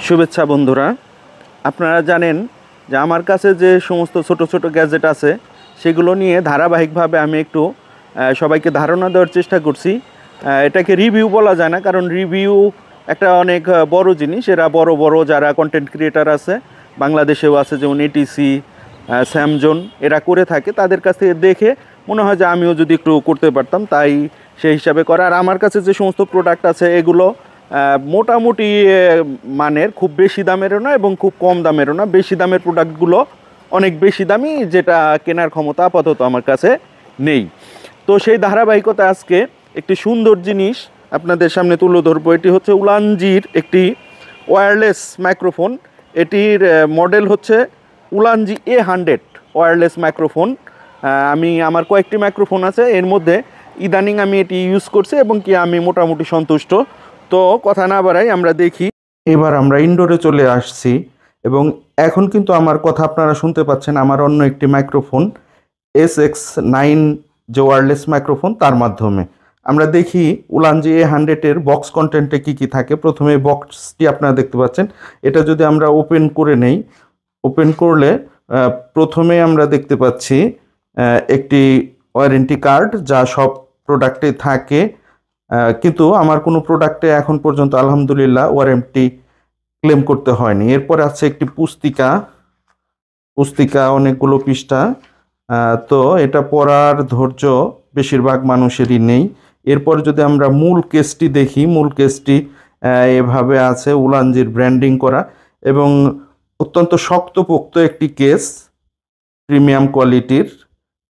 শুভেচ্ছা বন্ধুরা, আপনারা জানেন যে আমার কাছে যে সমস্ত ছোট ছোট গ্যাজেট আছে সেগুলো নিয়ে ধারাবাহিকভাবে আমি একটু সবাইকে ধারণা দেওয়ার চেষ্টা করছি। এটাকে রিভিউ বলা যায় না, কারণ রিভিউ একটা অনেক বড় জিনিস। এরা বড় বড় যারা কন্টেন্ট ক্রিয়েটার আছে, বাংলাদেশেও আছে, যেমন এটিসি, স্যামজন, এরা করে থাকে। তাদের কাছ থেকে দেখে মনে হয় যে আমিও যদি একটু করতে পারতাম, তাই সেই হিসাবে করা। আর আমার কাছে যে সমস্ত প্রোডাক্ট আছে এগুলো মোটামুটি মানের, খুব বেশি দামেরও না এবং খুব কম দামেরও না। বেশি দামের প্রোডাক্টগুলো অনেক বেশি দামি, যেটা কেনার ক্ষমতা আপাতত আমার কাছে নেই। তো সেই ধারাবাহিকতা আজকে একটি সুন্দর জিনিস আপনাদের সামনে তুলে ধরবো। এটি হচ্ছে উলানজির একটি ওয়্যারলেস মাইক্রোফোন। এটির মডেল হচ্ছে উলানজি A100 ওয়্যারলেস মাইক্রোফোন। আমি আমার কয়েকটি মাইক্রোফোন আছে, এর মধ্যে ইদানিং আমি এটি ইউজ করছি এবং কি আমি মোটামুটি সন্তুষ্ট। তো কথা না বাড়াই, আমরা দেখি। এবার আমরা ইনডোরে চলে আসছি এবং এখন কিন্তু আমার কথা আপনারা শুনতে পাচ্ছেন আমার অন্য একটি মাইক্রোফোন SX9 যে ওয়্যারলেস মাইক্রোফোন, তার মাধ্যমে আমরা দেখি উলানজি A100-এর বক্স কন্টেন্টে কি কি থাকে। প্রথমে বক্সটি আপনারা দেখতে পাচ্ছেন। এটা যদি আমরা ওপেন করে নেই, ওপেন করলে প্রথমে আমরা দেখতে পাচ্ছি একটি ওয়ারেন্টি কার্ড, যা সব প্রোডাক্টে থাকে। কিন্তু আমার কোনো প্রোডাক্টে এখন পর্যন্ত আলহামদুলিল্লাহ ওয়ারেন্টি ক্লেম করতে হয়নি। এরপর আছে একটি পুস্তিকা অনেকগুলো পৃষ্ঠা। তো এটা পড়ার ধৈর্য বেশিরভাগ মানুষেরই নেই। এরপর যদি আমরা মূল কেসটি দেখি, মূল কেসটি এভাবে আছে, উলানজির ব্র্যান্ডিং করা এবং অত্যন্ত শক্তপোক্ত একটি কেস, প্রিমিয়াম কোয়ালিটির।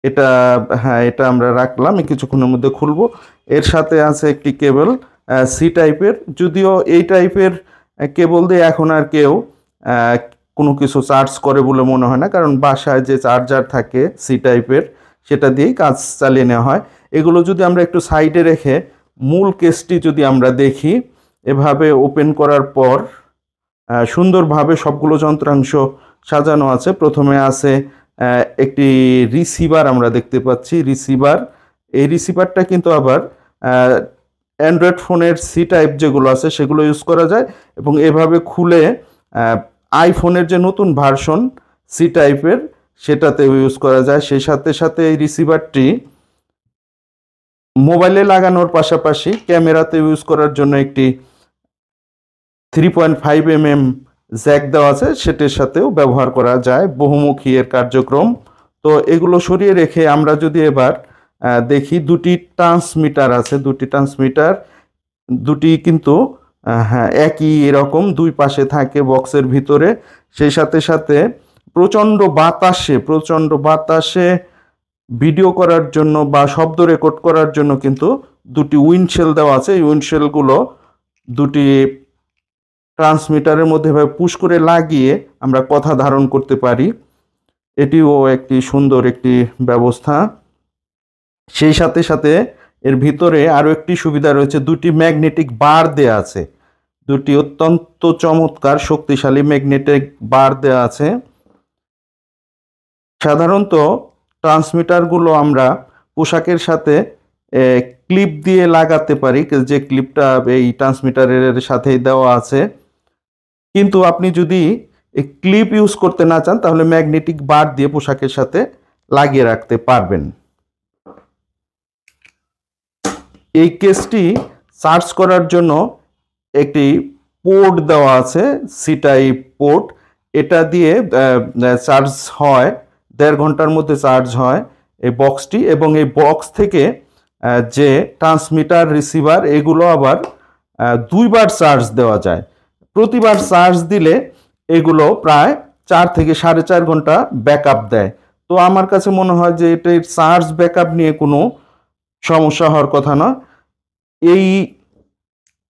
এটা এটা আমরা রাখলাম, কিছুক্ষণের মধ্যে খুলবো। এর সাথে আছে একটি কেবল সি টাইপের, যদিও এই টাইপের কেবল দিয়ে এখন আর কেউ কোনো কিছু চার্জ করে বলে মনে হয় না, কারণ বাসায় যে চার্জার থাকে সি টাইপের সেটা দিয়েই কাজ চালিয়ে নেওয়া হয়। এগুলো যদি আমরা একটু সাইডে রেখে মূল কেসটি যদি আমরা দেখি, এভাবে ওপেন করার পর সুন্দরভাবে সবগুলো যন্ত্রাংশ সাজানো আছে। প্রথমে আছে একটি রিসিভার, আমরা দেখতে পাচ্ছি রিসিভার। এই রিসিভারটা কিন্তু আবার অ্যান্ড্রয়েড ফোনের সি টাইপ যেগুলো আছে সেগুলো ইউজ করা যায় এবং এভাবে খুলে আইফোনের যে নতুন ভার্সন সি টাইপের সেটাতেও ইউজ করা যায়। সেই সাথে সাথে এই রিসিভারটি মোবাইলে লাগানোর পাশাপাশি ক্যামেরাতে ইউজ করার জন্য একটি 3.5 mm জ্যাক দেওয়া আছে, সেটির সাথেও ব্যবহার করা যায়, বহুমুখী এর কার্যক্রম। তো এগুলো সরিয়ে রেখে আমরা যদি এবার দেখি, দুটি ট্রান্সমিটার আছে, দুটি কিন্তু হ্যাঁ একই এরকম দুই পাশে থাকে বক্সের ভিতরে। সেই সাথে সাথে প্রচণ্ড বাতাসে ভিডিও করার জন্য বা শব্দ রেকর্ড করার জন্য কিন্তু দুটি উইন্ডশেল দেওয়া আছে। এই উইন্ডশেলগুলো দুটি ট্রান্সমিটারের মধ্যে পুশ করে লাগিয়ে আমরা কথা ধারণ করতে পারি। এটিও একটি সুন্দর একটি ব্যবস্থা। সেই সাথে সাথে এর ভিতরে আরও একটি সুবিধা রয়েছে, দুটি ম্যাগনেটিক বার দেয়া আছে, দুটি অত্যন্ত চমৎকার শক্তিশালী ম্যাগনেটিক বার দেয়া আছে। সাধারণত ট্রান্সমিটারগুলো আমরা পোশাকের সাথে ক্লিপ দিয়ে লাগাতে পারি, যে ক্লিপটা এই ট্রান্সমিটারের সাথেই দেওয়া আছে। কিন্তু আপনি যদি এই ক্লিপ ইউজ করতে না চান, তাহলে ম্যাগনেটিক বার দিয়ে পোশাকের সাথে লাগিয়ে রাখতে পারবেন। এই কেসটি চার্জ করার জন্য একটি পোর্ট দেওয়া আছে, সি টাইপ পোর্ট। এটা দিয়ে চার্জ হয়, 1.5 ঘন্টার মধ্যে চার্জ হয় এই বক্সটি। এবং এই বক্স থেকে যে ট্রান্সমিটার, রিসিভার, এগুলো আবার 2বার চার্জ দেওয়া যায়। প্রতিবার চার্জ দিলে এগুলো প্রায় 4 থেকে 4.5 ঘন্টা ব্যাকআপ দেয়। তো আমার কাছে মনে হয় যে এটার চার্জ ব্যাকআপ নিয়ে কোনো সমস্যা হওয়ার কথা না। এই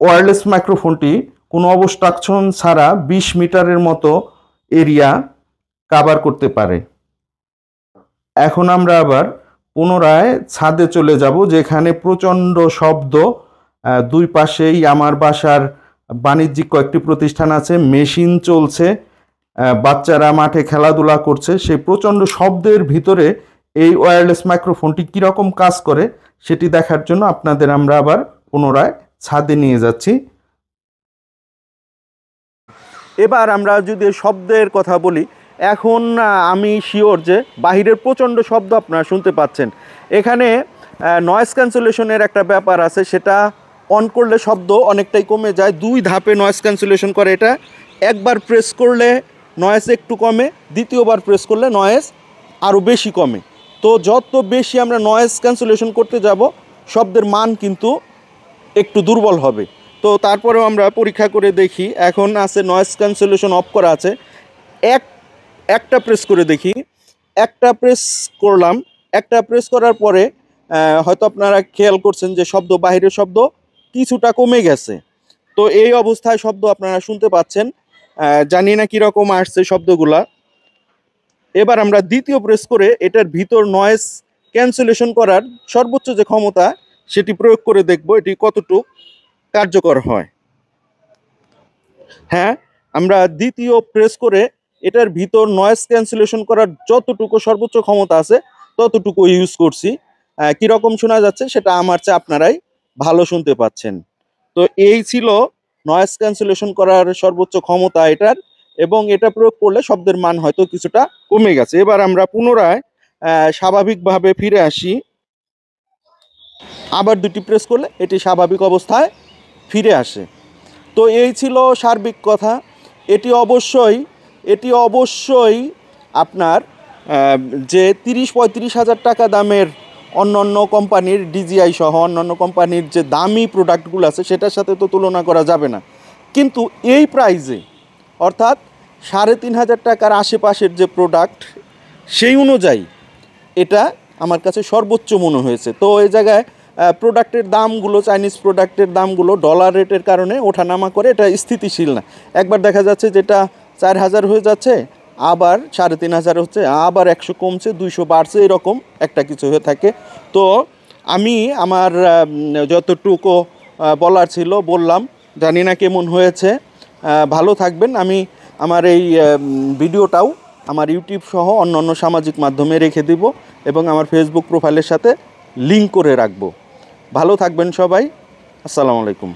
ওয়্যারলেস মাইক্রোফোনটি কোনো অবস্ট্রাকশন ছাড়া 20 মিটারের মতো এরিয়া কভার করতে পারে। এখন আমরা আবার পুনরায় ছাদে চলে যাব, যেখানে প্রচণ্ড শব্দ। দুই পাশেই আমার বাসার বাণিজ্যিক কয়েকটি প্রতিষ্ঠান আছে, মেশিন চলছে, বাচ্চারা মাঠে খেলাধুলা করছে। সেই প্রচণ্ড শব্দের ভিতরে এই ওয়্যারলেস মাইক্রোফোনটি কীরকম কাজ করে সেটি দেখার জন্য আপনাদের আমরা আবার পুনরায় ছাদে নিয়ে যাচ্ছি। এবার আমরা যদি শব্দের কথা বলি, এখন আমি শিওর যে বাহিরের প্রচণ্ড শব্দ আপনারা শুনতে পাচ্ছেন। এখানে নয়েজ ক্যান্সেলেশনের একটা ব্যাপার আছে, সেটা অন করলে শব্দ অনেকটাই কমে যায়। 2 ধাপে নয়েজ ক্যান্সেলেশন করে এটা। একবার প্রেস করলে নয়েজ একটু কমে, দ্বিতীয়বার প্রেস করলে নয়েজ আরও বেশি কমে। তো যত বেশি আমরা নয়েজ ক্যান্সেলেশন করতে যাব, শব্দের মান কিন্তু একটু দুর্বল হবে। তো তারপরেও আমরা পরীক্ষা করে দেখি। এখন আছে নয়েজ ক্যান্সেলেশন অফ করা আছে, একটা প্রেস করে দেখি। একটা প্রেস করলাম, একটা প্রেস করার পরে হয়তো আপনারা খেয়াল করছেন যে শব্দ, বাহিরের শব্দ কিছুটা কমে গেছে। তো এই অবস্থায় শব্দ আপনারা শুনতে পাচ্ছেন। জানি না কীরকম আসছে শব্দগুলা। এবার আমরা দ্বিতীয় প্রেস করে এটার ভিতর নয়েজ ক্যান্সেলেশন করার সর্বোচ্চ যে ক্ষমতা, সেটি প্রয়োগ করে দেখব এটি কতটুকু কার্যকর হয়। হ্যাঁ, আমরা দ্বিতীয় প্রেস করে এটার ভিতর নয়েজ ক্যান্সেলেশন করার যতটুকু সর্বোচ্চ ক্ষমতা আছে ততটুকু ইউজ করছি। কীরকম শোনা যাচ্ছে সেটা আমার চেয়ে আপনারাই ভালো শুনতে পাচ্ছেন। তো এই ছিল নয়েজ ক্যান্সেলেশন করার সর্বোচ্চ ক্ষমতা এটার, এবং এটা প্রয়োগ করলে শব্দের মান হয়তো কিছুটা কমে গেছে। এবার আমরা পুনরায় স্বাভাবিকভাবে ফিরে আসি। আবার 2টি প্রেস করলে এটি স্বাভাবিক অবস্থায় ফিরে আসে। তো এই ছিল সার্বিক কথা। এটি অবশ্যই আপনার যে 30-35 হাজার টাকা দামের অন্যান্য কোম্পানির, ডিজিআই সহ অন্যান্য কোম্পানির যে দামি প্রোডাক্টগুলো আছে সেটার সাথে তো তুলনা করা যাবে না। কিন্তু এই প্রাইজে, অর্থাৎ 3500 টাকার আশেপাশের যে প্রোডাক্ট, সেই অনুযায়ী এটা আমার কাছে সর্বোচ্চ মনে হয়েছে। তো এই জায়গায় প্রোডাক্টের দামগুলো, চাইনিজ প্রোডাক্টের দামগুলো ডলার রেটের কারণে ওঠানামা করে, এটা স্থিতিশীল না। একবার দেখা যাচ্ছে যেটা 4000 হয়ে যাচ্ছে, আবার 3500 হচ্ছে, আবার 100 কমছে, 200 বাড়ছে, এরকম একটা কিছু হয়ে থাকে। তো আমি আমার যতটুকু বলার ছিল বললাম। জানি না কেমন হয়েছে। ভালো থাকবেন। আমি আমার এই ভিডিওটাও আমার ইউটিউব সহ অন্যান্য সামাজিক মাধ্যমে রেখে দিব এবং আমার ফেসবুক প্রোফাইলের সাথে লিঙ্ক করে রাখবো। ভালো থাকবেন সবাই। আসসালামু আলাইকুম।